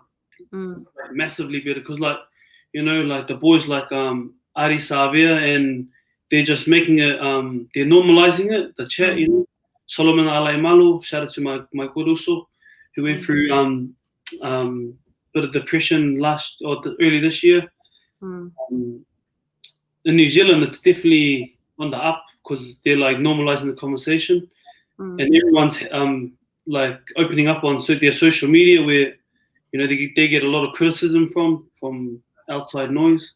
like massively better, because like like the boys like Ari Savia, and they're just making it they're normalizing it, the chat, Solomon Alaimalu, shout out to my Kuruso, who went through bit of depression early this year. In New Zealand, it's definitely on the up, because they're like normalizing the conversation, and everyone's like opening up on their social media, where they get a lot of criticism from outside noise.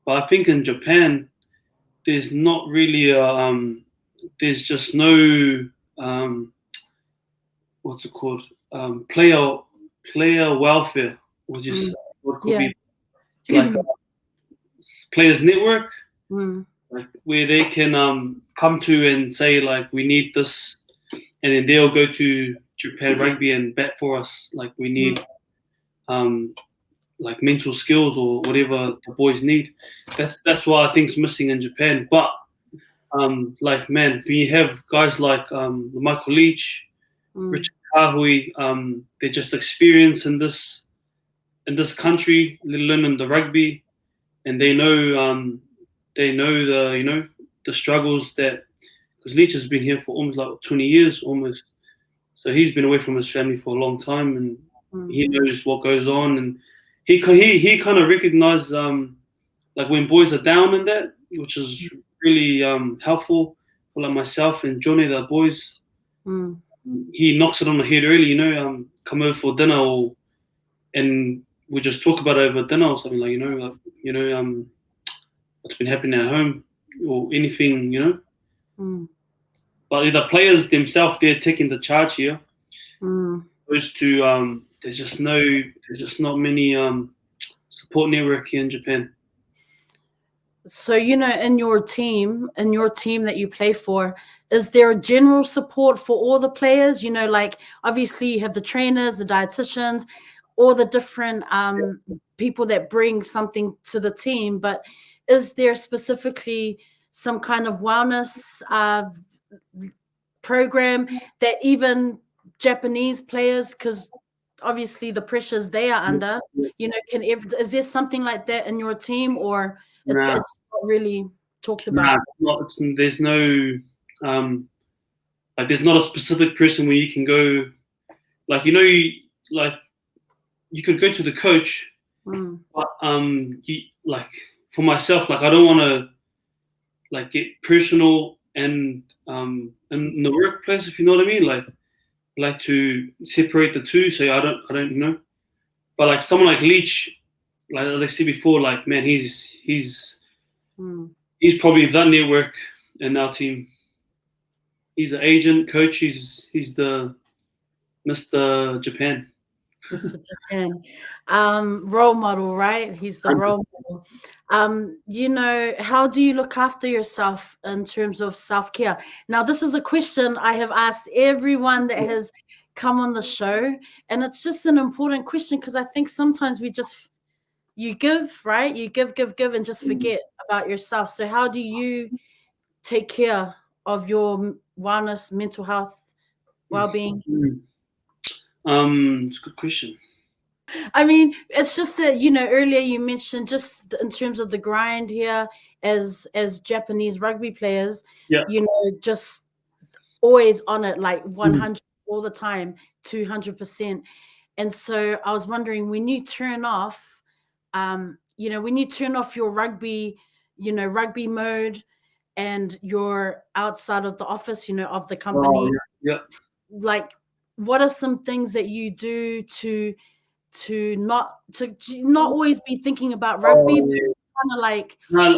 But I think in Japan, there's not really there's just no what's it called, player welfare, or just what could be like a players network, like where they can come to and say like, we need this, and then they'll go to Japan Rugby and bat for us. Like we need like mental skills or whatever the boys need. That's what I think's missing in Japan. But like man, when you have guys like Michael Leach, Richard Kahui, they're just experienced in this country, let alone in the rugby, and they know the the struggles that, because Leach has been here for almost like 20 years almost, so he's been away from his family for a long time, and he knows what goes on, and he kind of recognized like when boys are down and that, which is really helpful for like myself and Johnny, the boys. He knocks it on the head early, come over for dinner, and we just talk about it over dinner or something, like what's been happening at home or anything. But the players themselves, they're taking the charge here. Opposed to there's just not many support network here in Japan. So, in your team that you play for, is there a general support for all the players? Like obviously you have the trainers, the dietitians, all the different people that bring something to the team, but is there specifically some kind of wellness program that even Japanese players, because obviously the pressures they are under, is there something like that in your team, or it's not really talked about? There's no like there's not a specific person where you can go, like you could go to the coach, but like for myself, like I don't want to like get personal and in the workplace, if you know what I mean, like to separate the two, so I don't. But like someone like Leach, like I said before, like man, he's probably the network in our team. He's an agent, coach. He's the Mr. Japan. Mr. Japan, role model, right? He's the role model. How do you look after yourself in terms of self-care? Now, this is a question I have asked everyone that has come on the show, and it's just an important question because I think sometimes you give, right? You give, and just forget about yourself. So how do you take care of your wellness, mental health, well-being? It's a good question. I mean, it's just that, earlier you mentioned just in terms of the grind here as Japanese rugby players, just always on it, like 100 all the time, 200%. And so I was wondering, when you turn off, your rugby, rugby mode, and you're outside of the office, of the company, like what are some things that you do to not always be thinking about rugby, but kind of like I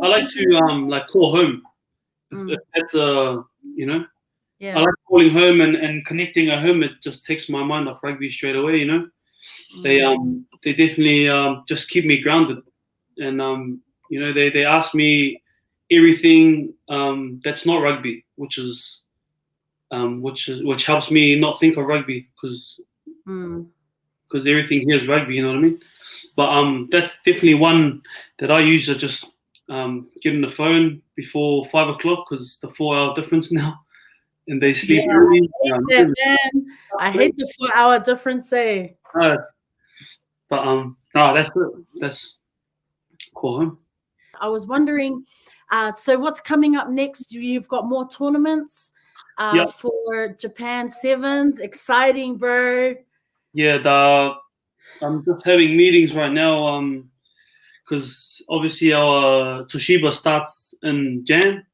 like to like call home. If that's I like calling home and connecting at home. It just takes my mind off rugby straight away. They definitely just keep me grounded, and they ask me everything that's not rugby, which helps me not think of rugby because everything here is rugby, you know what I mean? But that's definitely one that I use to just get on the phone before 5 o'clock because the 4-hour difference now, and they sleep early. I hate the 4-hour difference, eh? But no, that's good. That's cool. I was wondering, so what's coming up next? You've got more tournaments for Japan Sevens. Exciting, bro. Yeah, I'm just having meetings right now because obviously our Toshiba starts in Jan,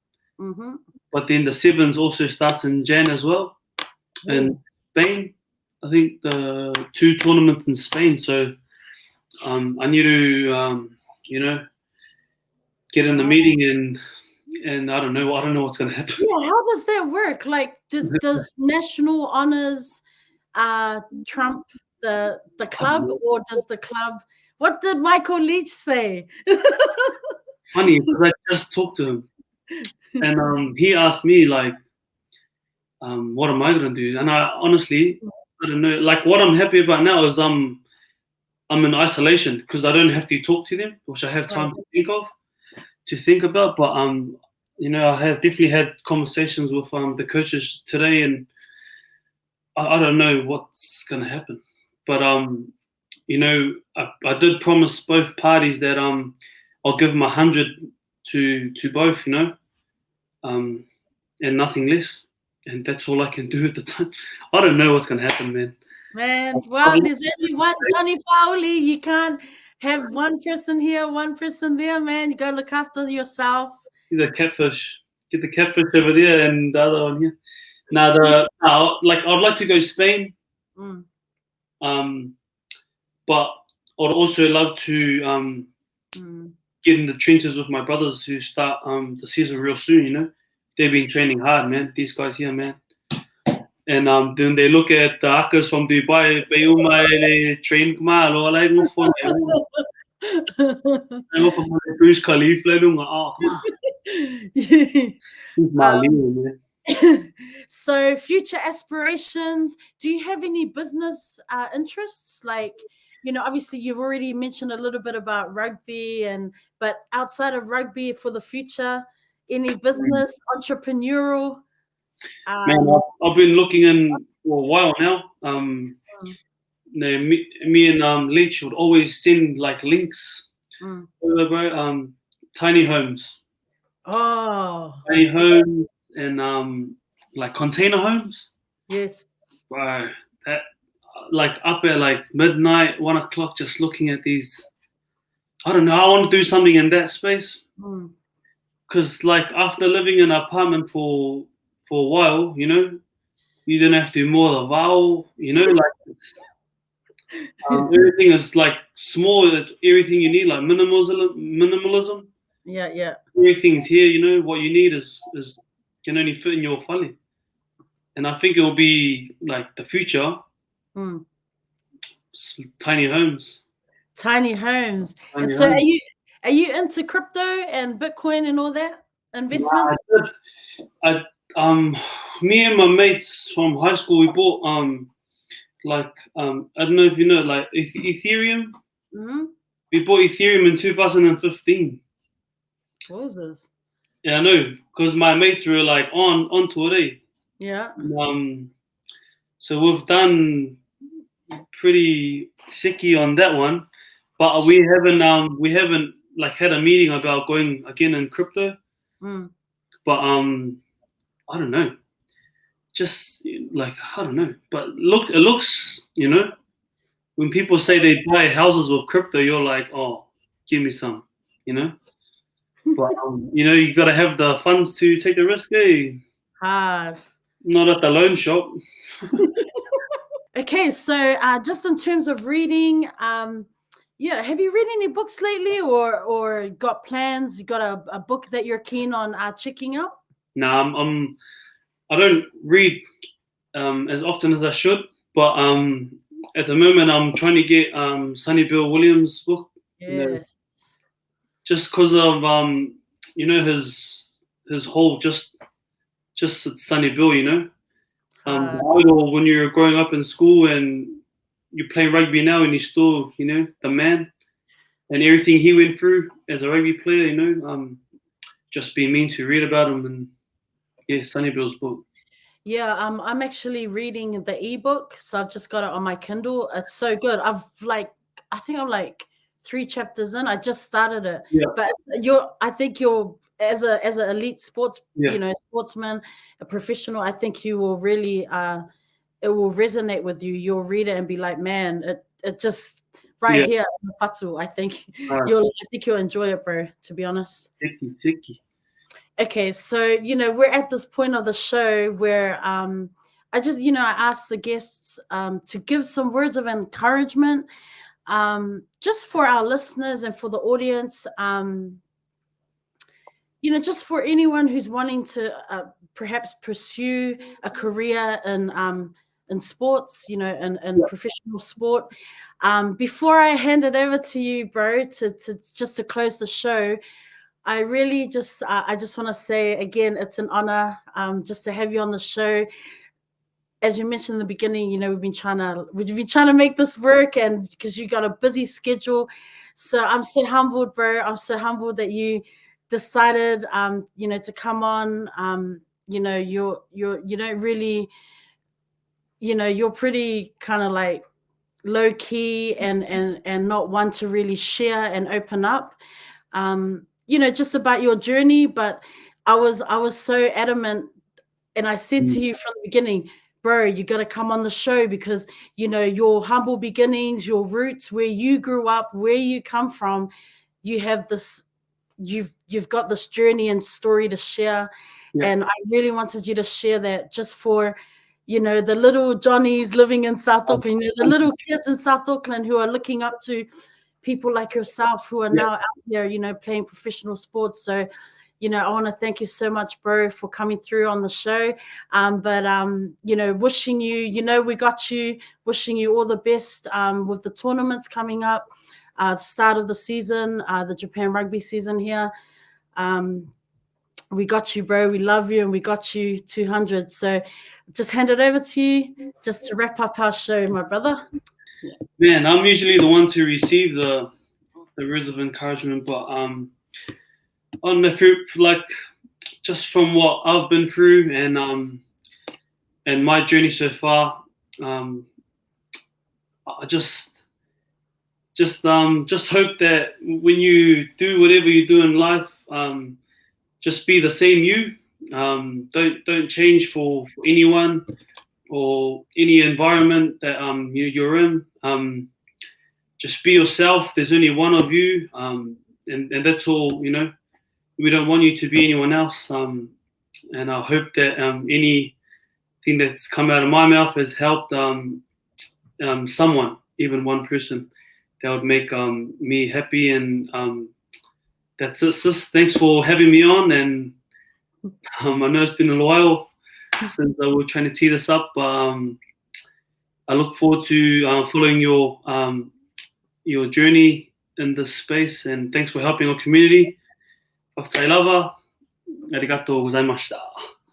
but then the Sevens also starts in Jan as well. And Spain, I think the 2 tournaments in Spain. So I need to, get in the meeting and I don't know what's going to happen. Yeah, how does that work? Like, does national honors trump the club, or does the club? What did Michael Leach say? Funny, because I just talked to him, and he asked me like, what am I going to do? And I honestly, I don't know. Like, what I'm happy about now is I'm in isolation because I don't have to talk to them, which I have time to think about. But you know, I have definitely had conversations with the coaches today, and I don't know what's gonna happen. But you know, I did promise both parties that I'll give them 100 to both, you know, and nothing less. And that's all I can do at the time. I don't know what's gonna happen, man. Man, well, there's only one Johnny Fowley. You can't have one person here, one person there, man. You gotta look after yourself. The catfish. Get the catfish over there and the other one here. Now like I'd like to go Spain. But I'd also love to get in the trenches with my brothers who start the season real soon, you know. They've been training hard, man. These guys here, man. And then they look at the Akas from Dubai, they train Burj Khalifa, So future aspirations, do you have any business interests? Like, you know, obviously you've already mentioned a little bit about rugby, but outside of rugby for the future, any business, entrepreneurial? Man, I've been looking in for a while now. Me and Leach would always send like links over, tiny homes. Tiny homes and like container homes. Yes. Wow, that like up at like midnight, 1 o'clock, just looking at these. I don't know. I want to do something in that space. Because like after living in an apartment for a while, you know, you don't have to mow the vow, you know, like everything is like small. It's everything you need, like minimalism. Yeah. Everything's here, you know. What you need is can only fit in your fali. And I think it will be like the future. Tiny homes. And so are you into crypto and Bitcoin and all that investment? Me and my mates from high school, we bought I don't know if you know, like Ethereum. We bought Ethereum in 2015. What was this? Yeah, I know, because my mates were like onto it, eh? Yeah. So we've done pretty sicky on that one, but we haven't like had a meeting about going again in crypto. But I don't know. Just like I don't know. But it looks, you know, when people say they buy houses with crypto, you're like, oh, give me some, you know. But you know, you gotta have the funds to take the risk, eh? Hard. Not at the loan shop. Okay, so just in terms of reading, have you read any books lately, or got plans? You got a book that you're keen on checking out? No, I don't read as often as I should, but at the moment I'm trying to get Sonny Bill Williams' book. Yes. You know, just because of you know his whole just Sonny Bill, you know. Idol when you're growing up in school and you play rugby now and he's still, you know, the man, and everything he went through as a rugby player, you know, just being mean to read about him. And yeah, Sonny Bill's book. Yeah, I'm actually reading the ebook, so I've just got it on my Kindle. It's so good. I think I'm like 3 chapters in. I just started it. Yeah. But I think you're as an elite sports, you know, sportsman, a professional, I think you will really it will resonate with you. You'll read it and be like, man, it just here in the Fatu. I think you'll enjoy it, bro, to be honest. Thank you. Okay, so you know, we're at this point of the show where I just, you know, I ask the guests to give some words of encouragement just for our listeners and for the audience, you know, just for anyone who's wanting to perhaps pursue a career in sports, you know, in professional sport. Before I hand it over to you, bro, to just to close the show, I really I just want to say again, it's an honor just to have you on the show. as you mentioned in the beginning, you know, we've been trying to make this work, and because you got a busy schedule. So I'm so humbled, bro. I'm so humbled that you decided, you know, to come on. You know, you don't really, you know, you're pretty kind of like low key and not one to really share and open up, you know, just about your journey. But I was so adamant, and I said to you from the beginning, bro, you got to come on the show, because you know your humble beginnings, your roots, where you grew up, where you come from, you have this, you've got this journey and story to share. Yeah. And I really wanted you to share that, just for, you know, the little Johnnies living in South Auckland, you know, the little kids in South Auckland who are looking up to people like yourself, who are now out there, you know, playing professional sports. So, you know, I want to thank you so much, bro, for coming through on the show. You know, wishing you, you know, we got you, wishing you all the best with the tournaments coming up, the start of the season, the Japan rugby season here. We got you, bro. We love you, and we got you 200. So just hand it over to you just to wrap up our show, my brother. Man, I'm usually the one to receive the words of encouragement, but on the like, just from what I've been through and my journey so far, I just hope that when you do whatever you do in life, just be the same you. Don't change for anyone or any environment that you're in. Just be yourself. There's only one of you, and that's all. You know, we don't want you to be anyone else. And I hope that anything that's come out of my mouth has helped someone, even one person, that would make me happy. And that's it, sis. Thanks for having me on. And I know it's been a while since we were trying to tee this up. I look forward to following your journey in this space, and thanks for helping our community. Arigatou gozaimashita.